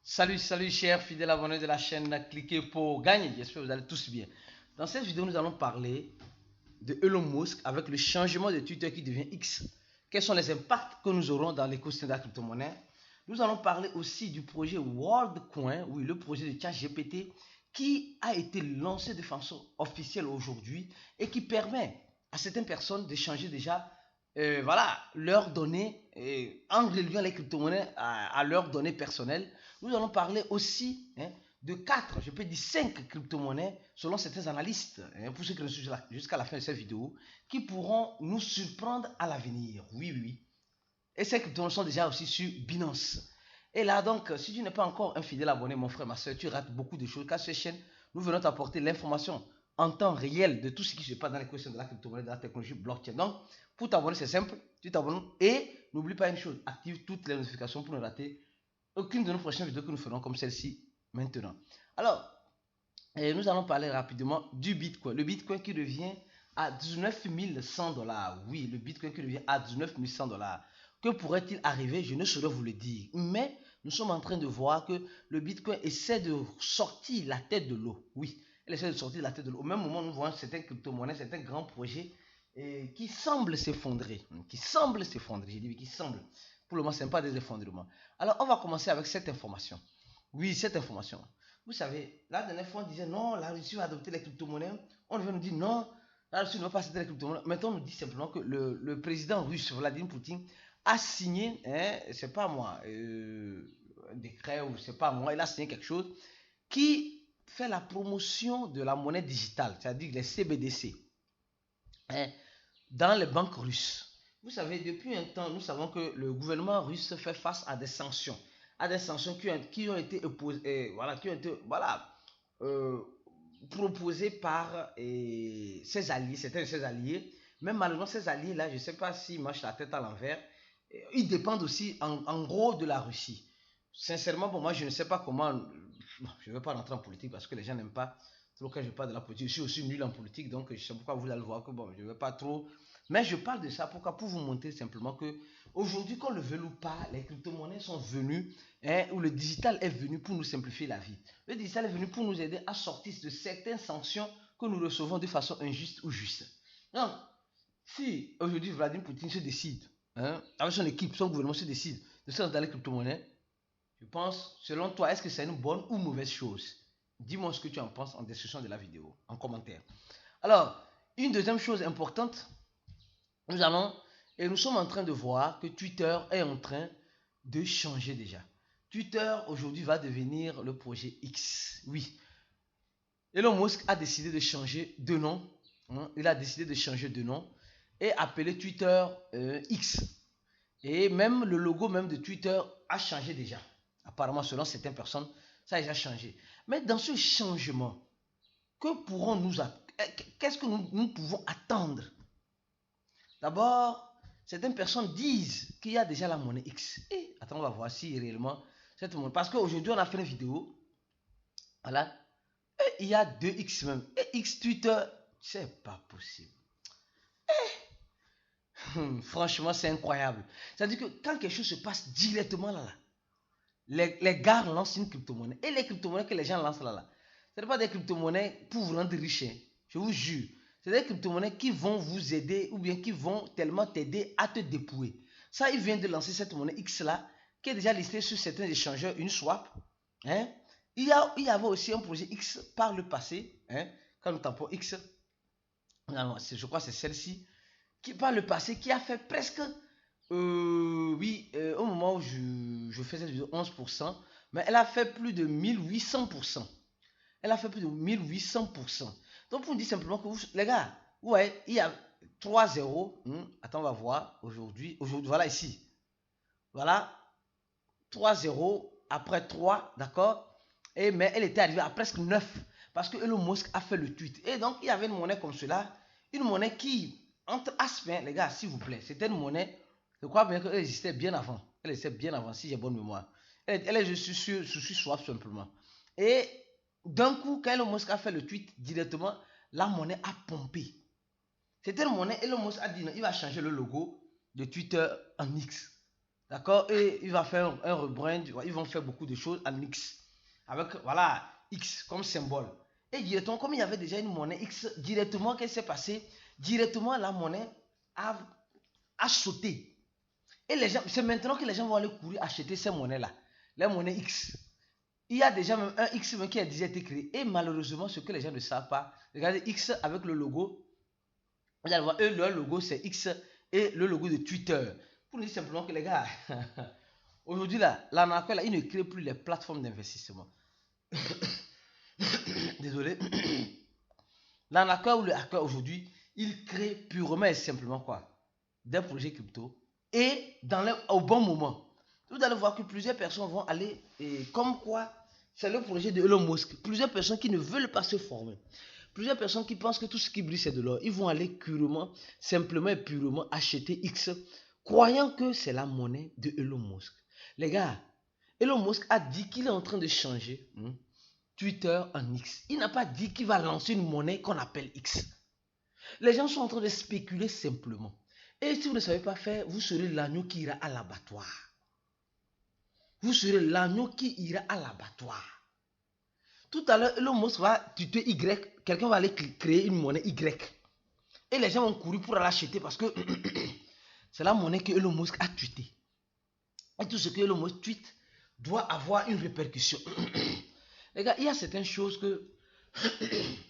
Salut chers fidèles abonnés de la chaîne, cliquez pour gagner, j'espère que vous allez tous bien. Dans cette vidéo, nous allons parler de Elon Musk avec le changement de Twitter qui devient X. Quels sont les impacts que nous aurons dans l'écosystème de la crypto-monnaie? Nous allons parler aussi du projet WorldCoin, oui, le projet de ChatGPT qui a été lancé de façon officielle aujourd'hui et qui permet à certaines personnes d'échanger déjà voilà, leurs données, en reliant les crypto-monnaies à leurs données personnelles. Nous allons parler aussi de 4, je peux dire 5 crypto-monnaies, selon certains analystes, pour ceux qui nous suivent jusqu'à la fin de cette vidéo, qui pourront nous surprendre à l'avenir. Oui. Et ces crypto-monnaies sont déjà aussi sur Binance. Et là, donc, si tu n'es pas encore un fidèle abonné, mon frère, ma soeur, tu rates beaucoup de choses, car sur cette chaîne, nous venons t'apporter l'information en temps réel de tout ce qui se passe dans l'écosystème de la crypto-monnaie, de la technologie blockchain. Donc, pour t'abonner, c'est simple, tu t'abonnes et n'oublie pas une chose, active toutes les notifications pour ne rater aucune de nos prochaines vidéos que nous ferons comme celle-ci maintenant. Alors, nous allons parler rapidement du Bitcoin. Le Bitcoin qui revient à 19 100 dollars. Oui, le Bitcoin qui revient à 19 100 dollars. Que pourrait-il arriver? Je ne saurais vous le dire. Mais nous sommes en train de voir que le Bitcoin essaie de sortir la tête de l'eau. Oui, elle essaie de sortir la tête de l'eau. Au même moment, nous voyons certaines crypto-monnaies, certains grands projets qui semblent s'effondrer. Qui semblent s'effondrer. J'ai dit qui semblent. Pour le moment, ce n'est pas des effondrements. Alors, on va commencer avec cette information. Oui, cette information. Vous savez, la dernière fois, on disait non, la Russie va adopter les crypto-monnaies. On devait nous dire non, la Russie ne va pas accepter les crypto-monnaies. Maintenant, on nous dit simplement que le président russe, Vladimir Poutine, a signé, c'est pas moi, un décret ou c'est pas moi, il a signé quelque chose qui fait la promotion de la monnaie digitale, c'est-à-dire les CBDC, dans les banques russes. Vous savez, depuis un temps, nous savons que le gouvernement russe fait face à des sanctions qui ont été proposées par ses alliés, certains de ses alliés. Même malheureusement, ces alliés-là, je ne sais pas s'ils marchent la tête à l'envers. Ils dépendent aussi en gros de la Russie. Sincèrement, pour moi, je ne sais pas comment. Je ne vais pas rentrer en politique parce que les gens n'aiment pas trop quand je parle de la politique. Je suis aussi nul en politique, donc je sais pourquoi vous allez le voir que bon, je ne vais pas trop. Mais je parle de ça pourquoi? Pour vous montrer simplement que aujourd'hui, qu'on le veuille ou pas, les crypto-monnaies sont venues, ou le digital est venu pour nous simplifier la vie. Le digital est venu pour nous aider à sortir de certaines sanctions que nous recevons de façon injuste ou juste. Donc, si aujourd'hui Vladimir Poutine se décide, avec son équipe, son gouvernement se décide de se lancer dans les crypto-monnaies, je pense, selon toi, est-ce que c'est une bonne ou mauvaise chose? Dis-moi ce que tu en penses en description de la vidéo, en commentaire. Alors, une deuxième chose importante, nous sommes en train de voir que Twitter est en train de changer déjà. Twitter aujourd'hui va devenir le projet X. Oui. Elon Musk a décidé de changer de nom. Il a décidé de changer de nom et appeler Twitter X. Et même le logo même de Twitter a changé déjà. Apparemment, selon certaines personnes, ça a déjà changé. Mais dans ce changement, qu'est-ce que nous pouvons attendre? D'abord, certaines personnes disent qu'il y a déjà la monnaie X. Et attends, on va voir si réellement cette monnaie. Parce qu'aujourd'hui, on a fait une vidéo. Voilà. Et il y a 2X même. Et X Twitter, c'est pas possible. Franchement, c'est incroyable. C'est-à-dire que quand quelque chose se passe directement là, les gars lancent une crypto-monnaie. Et les crypto-monnaies que les gens lancent là, ce n'est pas des crypto-monnaies pour vous rendre riche. Je vous jure. C'est des crypto-monnaies qui vont vous aider ou bien qui vont tellement t'aider à te dépouiller. Ça, ils viennent de lancer cette monnaie X là, qui est déjà listée sur certains échangeurs, une swap. Il y avait aussi un projet X par le passé. Quand nous tapons X, je crois que c'est celle-ci, qui par le passé, qui a fait presque, au moment où je fais cette vidéo, 11%, mais elle a fait plus de 1800%. Elle a fait plus de 1800%. Donc, pour dire simplement que les gars, ouais, il y a 3 zéros. Attends, on va voir. Aujourd'hui, voilà ici. Voilà. 3 zéros après 3, d'accord? Mais elle était arrivée à presque 9. Parce que Elon Musk a fait le tweet. Et donc, il y avait une monnaie comme cela. Une monnaie qui, entre aspects, les gars, s'il vous plaît, c'était une monnaie, je crois bien qu'elle existait bien avant. Elle existait bien avant, si j'ai bonne mémoire. Elle est juste sur swap simplement. Et d'un coup, quand Elon Musk a fait le tweet directement, la monnaie a pompé. C'était une monnaie, Elon Musk a dit non, il va changer le logo de Twitter en X. D'accord? Et il va faire un rebrand. Ils vont faire beaucoup de choses en X. Avec, voilà, X comme symbole. Et directement, comme il y avait déjà une monnaie X, directement, qu'est-ce qui s'est passé? Directement, la monnaie a, a sauté. Et les gens, c'est maintenant que les gens vont aller courir acheter ces monnaies-là. Les monnaies X. Il y a déjà même un X qui a déjà été créé. Et malheureusement, ce que les gens ne savent pas, regardez X avec le logo. Vous allez voir, eux, leur logo, c'est X et le logo de Twitter. Pour nous dire simplement que les gars, aujourd'hui, là, l'arnaqueur, là, il ne crée plus les plateformes d'investissement. Désolé. L'arnaqueur ou le hacker aujourd'hui, il crée purement et simplement quoi? Des projets crypto et au bon moment. Vous allez voir que plusieurs personnes vont aller, et comme quoi, c'est le projet de Elon Musk. Plusieurs personnes qui ne veulent pas se former. Plusieurs personnes qui pensent que tout ce qui brille c'est de l'or. Ils vont aller purement, simplement et purement acheter X, croyant que c'est la monnaie de Elon Musk. Les gars, Elon Musk a dit qu'il est en train de changer Twitter en X. Il n'a pas dit qu'il va lancer une monnaie qu'on appelle X. Les gens sont en train de spéculer simplement. Et si vous ne savez pas faire, vous serez l'agneau qui ira à l'abattoir. Vous serez l'agneau qui ira à l'abattoir. Tout à l'heure, Elon Musk va tuer Y. Quelqu'un va aller créer une monnaie Y. Et les gens vont courir pour l'acheter parce que c'est la monnaie que Elon Musk a tweeté. Et tout ce que Elon Musk tweet doit avoir une répercussion. Les gars, il y a certaines choses que...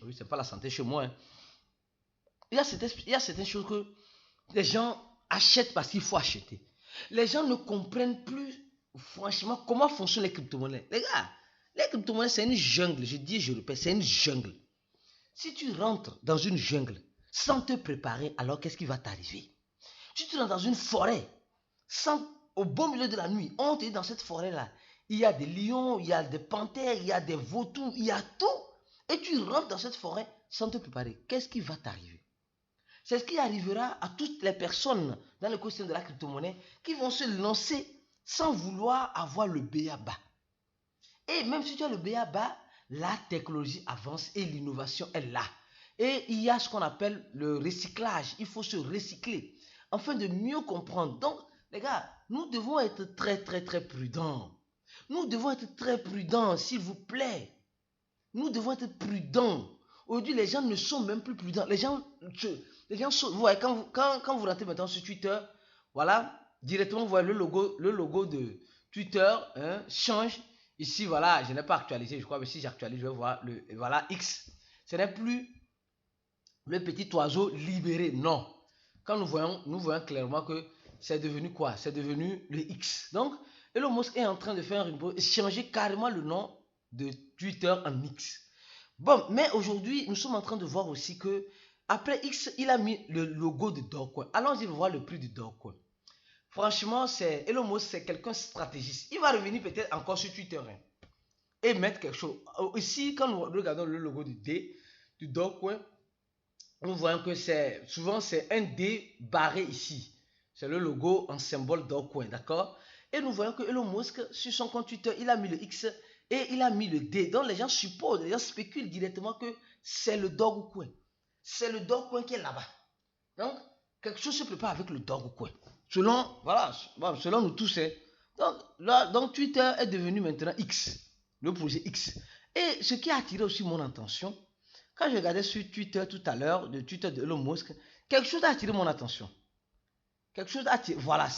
oui, c'est pas la santé chez moi. Hein. Il y a certaines choses que les gens achètent parce qu'il faut acheter. Les gens ne comprennent plus, franchement, comment fonctionnent les crypto-monnaies. Les gars, les crypto-monnaies, c'est une jungle. Je dis, je répète, c'est une jungle. Si tu rentres dans une jungle sans te préparer, alors qu'est-ce qui va t'arriver? Si tu rentres dans une forêt, au beau milieu de la nuit, on te dit dans cette forêt-là, il y a des lions, il y a des panthères, il y a des vautours, il y a tout. Et tu rentres dans cette forêt sans te préparer. Qu'est-ce qui va t'arriver? C'est ce qui arrivera à toutes les personnes dans l'écosystème de la crypto-monnaie qui vont se lancer sans vouloir avoir le b.a.-ba. Et même si tu as le b.a.-ba, la technologie avance et l'innovation est là. Et il y a ce qu'on appelle le recyclage. Il faut se recycler afin de mieux comprendre. Donc, les gars, nous devons être très, très, très prudents. Nous devons être très prudents, s'il vous plaît. Nous devons être prudents. Aujourd'hui, les gens ne sont même plus prudents. Les gens sont... Vous voyez, quand vous rentrez maintenant sur Twitter, voilà, directement, vous voyez le logo de Twitter change. Ici, voilà, je n'ai pas actualisé, je crois, mais si j'actualise, je vais voir voilà, X. Ce n'est plus le petit oiseau libéré, non. Quand nous voyons clairement que c'est devenu quoi? C'est devenu le X. Donc, Elon Musk est en train de faire changer carrément le nom de Twitter en X. Bon, mais aujourd'hui, nous sommes en train de voir aussi que après X, il a mis le logo de Dogecoin. Allons-y voir le prix du Dogecoin. Franchement, Elon Musk, c'est quelqu'un stratégiste. Il va revenir peut-être encore sur Twitter et mettre quelque chose. Ici, quand nous regardons le logo du Dogecoin, nous voyons que souvent c'est un D barré ici. C'est le logo en symbole Dogecoin, d'accord? Et nous voyons que Elon Musk, sur son compte Twitter, il a mis le X et il a mis le D. Donc les gens supposent, les gens spéculent directement que c'est le Dogecoin. C'est le Dogecoin qui est là-bas. Donc, quelque chose se prépare avec le Dogecoin. Selon nous tous. Donc Twitter est devenu maintenant X, le projet X. Et ce qui a attiré aussi mon attention, quand je regardais sur Twitter tout à l'heure, le Twitter de Elon Musk, quelque chose a attiré mon attention. Quelque chose a attiré. Voilà,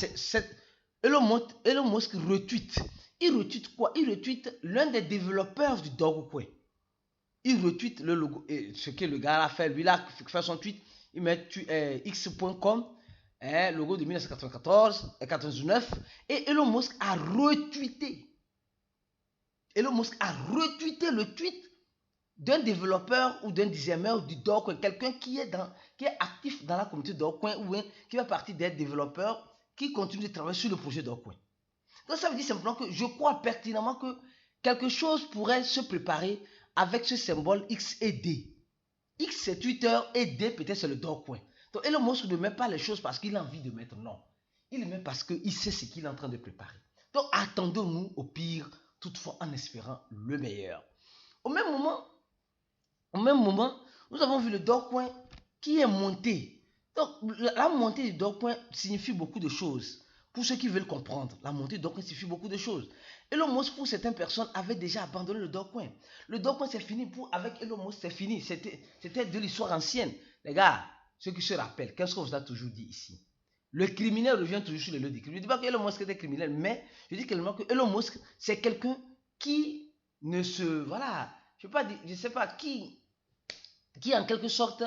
Elon Musk retweet. Il retweet quoi? Il retweet l'un des développeurs du Dogecoin. Il retweet le logo. Et ce que le gars a fait, lui, il a fait son tweet. Il met x.com, logo de 1994 et 99. Et Elon Musk a retweeté. Elon Musk a retweeté le tweet d'un développeur ou d'un designer du Dogecoin, quelqu'un qui est actif dans la communauté Dogecoin ou qui fait partie des développeurs qui continuent de travailler sur le projet Dogecoin. Donc ça veut dire simplement que je crois pertinemment que quelque chose pourrait se préparer avec ce symbole X et D. X c'est Twitter et D peut-être c'est le Dogecoin. Donc Elon Musk ne met pas les choses parce qu'il a envie de mettre, non. Il le met parce qu'il sait ce qu'il est en train de préparer. Donc attendons-nous au pire, toutefois en espérant le meilleur. Au même moment, nous avons vu le Dogecoin qui est monté. Donc la montée du Dogecoin signifie beaucoup de choses. Pour ceux qui veulent comprendre, la montée de Dogecoin signifie beaucoup de choses. Elon Musk, pour certaines personnes, avait déjà abandonné le Dogecoin. Le Dogecoin, c'est fini. Avec Elon Musk, c'est fini. C'était de l'histoire ancienne. Les gars, ceux qui se rappellent, qu'est-ce qu'on vous a toujours dit ici? Le criminel revient toujours sur le lieu du crime. Je ne dis pas que Elon Musk était criminel, mais je dis clairement que Elon Musk, c'est quelqu'un qui ne se... Voilà, je ne sais pas, qui en quelque sorte,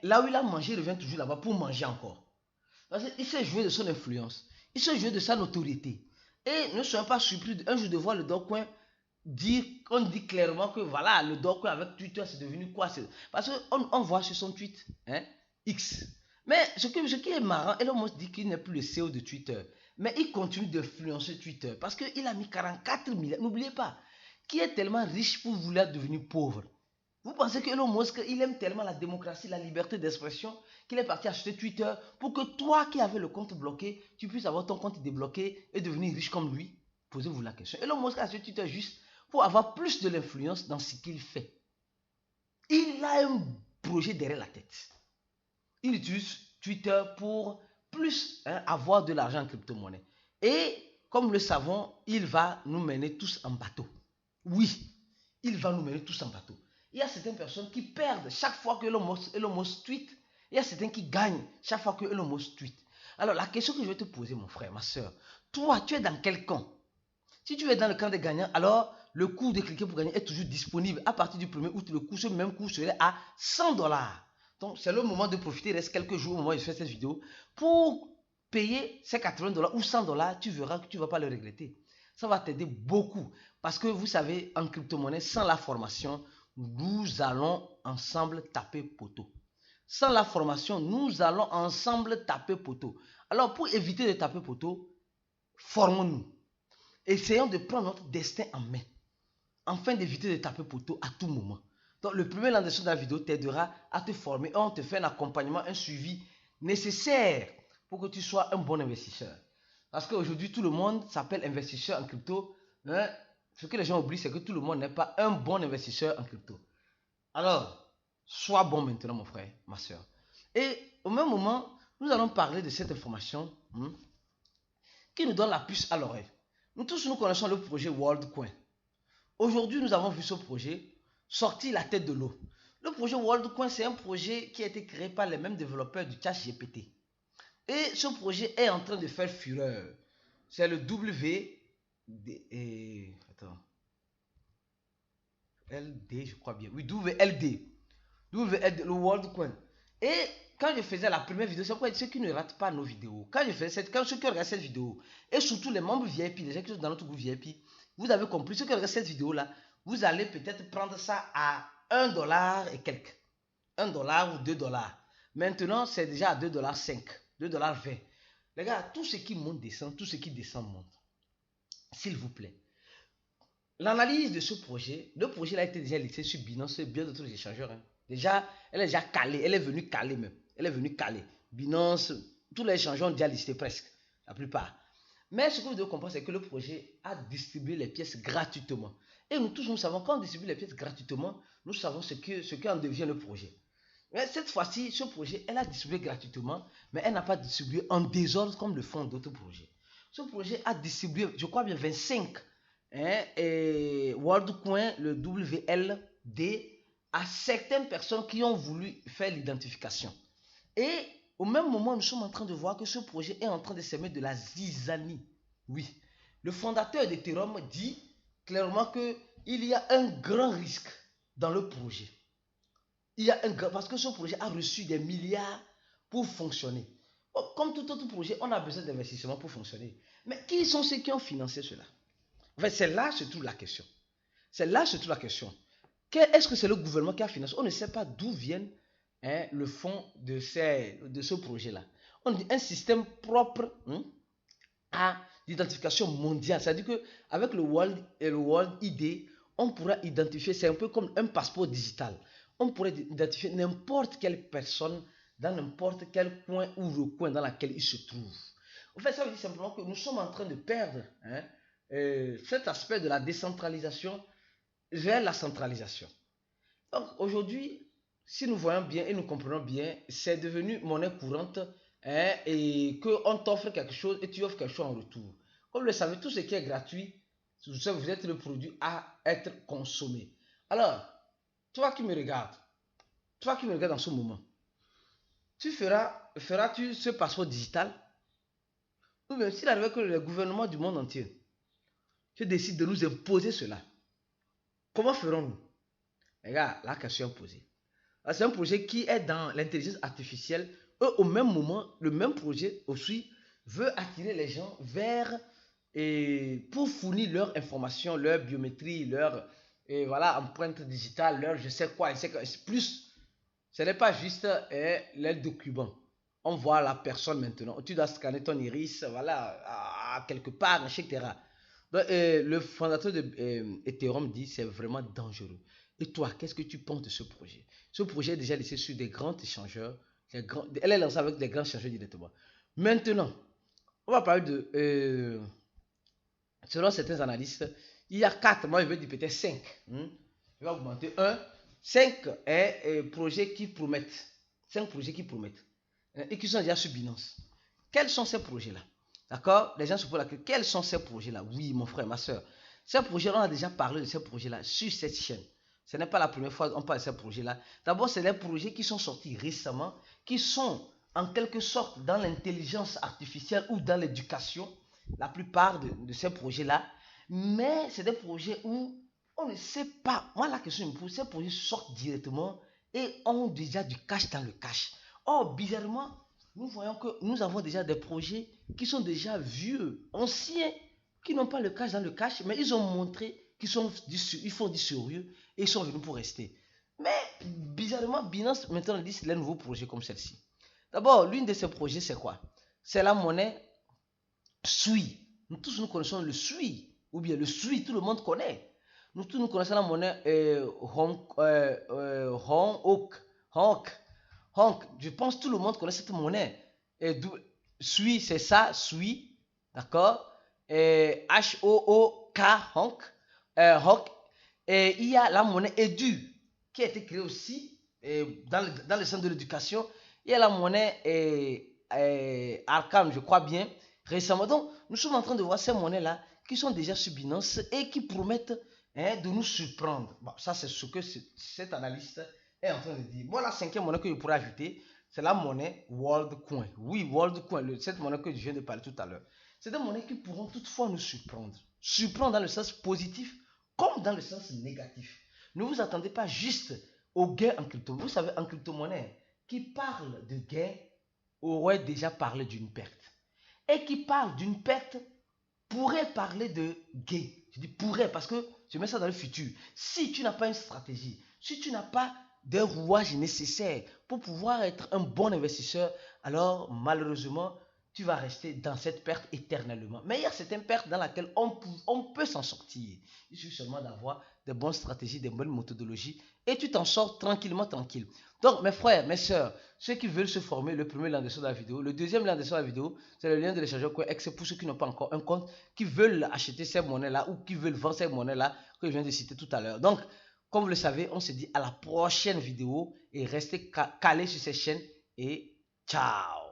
là où il a mangé, il revient toujours là-bas pour manger encore. Il s'est joué de son influence. Il s'est joué de sa notoriété. Et ne soyons pas surpris un jour de voir le Dogecoin dire, on dit clairement que voilà, le Dogecoin avec Twitter, c'est devenu quoi? Parce qu'on voit sur son tweet, X. Mais ce qui est marrant, Elon Musk dit qu'il n'est plus le CEO de Twitter. Mais il continue d'influencer Twitter parce qu'il a mis 44 milliards. N'oubliez pas, qui est tellement riche pour vouloir devenir pauvre? Vous pensez que Elon Musk, il aime tellement la démocratie, la liberté d'expression, qu'il est parti acheter Twitter pour que toi qui avais le compte bloqué, tu puisses avoir ton compte débloqué et devenir riche comme lui? Posez-vous la question. Elon Musk a acheté Twitter juste pour avoir plus de l'influence dans ce qu'il fait. Il a un projet derrière la tête. Il utilise Twitter pour plus avoir de l'argent en crypto-monnaie. Et comme nous le savons, il va nous mener tous en bateau. Oui, il va nous mener tous en bateau. Il y a certaines personnes qui perdent chaque fois que Elon Musk tweet. Il y a certains qui gagnent chaque fois que Elon Musk tweet. Alors la question que je vais te poser, mon frère, ma soeur, toi, tu es dans quel camp? Si tu es dans le camp des gagnants, alors le coût de cliquer pour gagner est toujours disponible. À partir du 1er août, ce même coût serait à $100. Donc c'est le moment de profiter, il reste quelques jours au moment où je fais cette vidéo, pour payer ces $80 ou $100, tu verras que tu ne vas pas le regretter. Ça va t'aider beaucoup. Parce que vous savez, en crypto-monnaie, sans la formation, nous allons ensemble taper poteau. Sans la formation, nous allons ensemble taper poteau. Alors, pour éviter de taper poteau, formons-nous. Essayons de prendre notre destin en main, afin d'éviter de taper poteau à tout moment. Donc, le premier lien de la vidéo t'aidera à te former. On te fait un accompagnement, un suivi nécessaire pour que tu sois un bon investisseur. Parce qu'aujourd'hui, tout le monde s'appelle investisseur en crypto. Mais ce que les gens oublient, c'est que tout le monde n'est pas un bon investisseur en crypto. Alors, sois bon maintenant, mon frère, ma soeur. Et au même moment, nous allons parler de cette information qui nous donne la puce à l'oreille. Nous tous, nous connaissons le projet WorldCoin. Aujourd'hui, nous avons vu ce projet sortir la tête de l'eau. Le projet WorldCoin, c'est un projet qui a été créé par les mêmes développeurs du ChatGPT. Et ce projet est en train de faire fureur. C'est le LD, je crois bien. Oui, WLD. WLD, le WorldCoin. Et quand je faisais la première vidéo, c'est pourquoi ceux qui ne ratent pas nos vidéos. Quand ceux qui regardent cette vidéo, et surtout les membres VIP, les gens qui sont dans notre groupe VIP, vous avez compris, ceux qui regardent cette vidéo-là, vous allez peut-être prendre ça à $1 et quelques. $1 ou $2. Maintenant, c'est déjà à $2,05, $2,20. Les gars, tout ce qui monte descend, tout ce qui descend monte. S'il vous plaît. L'analyse de ce projet, le projet a été déjà listé sur Binance et bien d'autres échangeurs. Déjà, elle est déjà calée, elle est venue caler même. Elle est venue caler. Binance, tous les échangeurs ont déjà listé presque, la plupart. Mais ce que vous devez comprendre, c'est que le projet a distribué les pièces gratuitement. Et nous tous, nous savons, quand on distribue les pièces gratuitement, nous savons ce qu'en devient le projet. Mais cette fois-ci, ce projet, elle a distribué gratuitement, mais elle n'a pas distribué en désordre comme le font d'autres projets. Ce projet a distribué, je crois bien, 25 WorldCoin, le WLD, à certaines personnes qui ont voulu faire l'identification. Et au même moment, nous sommes en train de voir que ce projet est en train de s'émettre de la zizanie. Oui. Le fondateur d'Ethereum dit clairement qu'il y a un grand risque dans le projet. Parce que ce projet a reçu des milliards pour fonctionner. Bon, comme tout autre projet, on a besoin d'investissement pour fonctionner. Mais qui sont ceux qui ont financé cela? Enfin, c'est là se trouve la question. C'est là se trouve la question. Est-ce que c'est le gouvernement qui a financé? On ne sait pas d'où viennent le fond de ce projet-là. On dit un système propre à l'identification mondiale. C'est-à-dire qu'avec le World ID, on pourra identifier, c'est un peu comme un passeport digital. On pourrait identifier n'importe quelle personne dans n'importe quel coin ou recoin dans lequel il se trouve. En fait, ça veut dire simplement que nous sommes en train de perdre cet aspect de la décentralisation vers la centralisation. Donc aujourd'hui, si nous voyons bien et nous comprenons bien, c'est devenu monnaie courante hein, et qu'on t'offre quelque chose et tu offres quelque chose en retour. Comme vous le savez, tout ce qui est gratuit, vous êtes le produit à être consommé. Alors, toi qui me regardes, en ce moment, tu feras-tu ce passeport digital? Ou bien s'il arrive que le gouvernement du monde entier se décide de nous imposer cela, comment ferons-nous? Les gars, la question est posée. C'est un projet qui est dans l'intelligence artificielle. Eux, au même moment, le même projet aussi veut attirer les gens vers et pour fournir leur information, leur biométrie, leur voilà, empreinte digitale, leur je sais quoi, plus. Ce n'est pas juste les documents. On voit la personne maintenant. Tu dois scanner ton iris, voilà, à quelque part, etc. Donc, le fondateur de Ethereum dit c'est vraiment dangereux. Et toi, qu'est-ce que tu penses de ce projet? Ce projet est déjà laissé sur des grands échangeurs. Elle est lancée avec des grands échangeurs directement. Maintenant, on va parler de... selon certains analystes, il y a 4, moi je veux dire peut-être 5. Je vais augmenter 1. 5 projets qui promettent. 5 projets qui promettent. Et qui sont déjà sur Binance. Quels sont ces projets-là? D'accord? Les gens se posent la question. Quels sont ces projets-là? Oui, mon frère, ma soeur. Ces projets-là, on a déjà parlé de ces projets-là sur cette chaîne. Ce n'est pas la première fois qu'on parle de ces projets-là. D'abord, c'est des projets qui sont sortis récemment, qui sont en quelque sorte dans l'intelligence artificielle ou dans l'éducation, la plupart de ces projets-là. Mais c'est des projets où on ne sait pas. Moi, la question me pose, ces projets sortent directement et ont déjà du cash dans le cash. Or, bizarrement, nous voyons que nous avons déjà des projets qui sont déjà vieux, anciens, qui n'ont pas le cash dans le cash, mais ils ont montré qu'ils font du sérieux et ils sont venus pour rester. Mais bizarrement, Binance maintenant dit les nouveaux projets comme celle-ci. D'abord, l'une de ces projets, c'est quoi? C'est la monnaie SUI. Nous tous, nous connaissons le SUI, ou bien le SUI, tout le monde connaît. Nous tous, nous connaissons la monnaie Honk. Je pense que tout le monde connaît cette monnaie. SUI, c'est ça, SUI, d'accord? H-O-O-K, Honk. Honk. Et il y a la monnaie Edu, qui a été créée aussi dans le centre de l'éducation. Il y a la monnaie Arkham, je crois bien, récemment. Donc, nous sommes en train de voir ces monnaies-là qui sont déjà sur Binance et qui promettent de nous surprendre. Bon, ça, c'est ce que cet analyste est en train de dire. Moi, la cinquième monnaie que je pourrais ajouter, c'est la monnaie WorldCoin. Oui, WorldCoin, cette monnaie que je viens de parler tout à l'heure. C'est des monnaies qui pourront toutefois nous surprendre. Surprendre dans le sens positif comme dans le sens négatif. Ne vous attendez pas juste au gain en crypto. Vous savez, en crypto-monnaie, qui parle de gain aurait déjà parlé d'une perte. Et qui parle d'une perte pourrait parler de gain. Je dis pourrait parce que je mets ça dans le futur. Si tu n'as pas une stratégie, si tu n'as pas des rouages nécessaires pour pouvoir être un bon investisseur, alors malheureusement, tu vas rester dans cette perte éternellement. Mais il y a certaines pertes dans lesquelles on peut s'en sortir. Il suffit seulement d'avoir des bonnes stratégies, des bonnes méthodologies et tu t'en sors tranquillement, tranquille. Donc, mes frères, mes soeurs, ceux qui veulent se former, le premier lien dessous de la vidéo. Le deuxième lien dessous de la vidéo, c'est le lien de l'échangeur CoinEx pour ceux qui n'ont pas encore un compte, qui veulent acheter ces monnaies-là ou qui veulent vendre ces monnaies-là que je viens de citer tout à l'heure. Donc, comme vous le savez, on se dit à la prochaine vidéo et restez calés sur cette chaîne et ciao!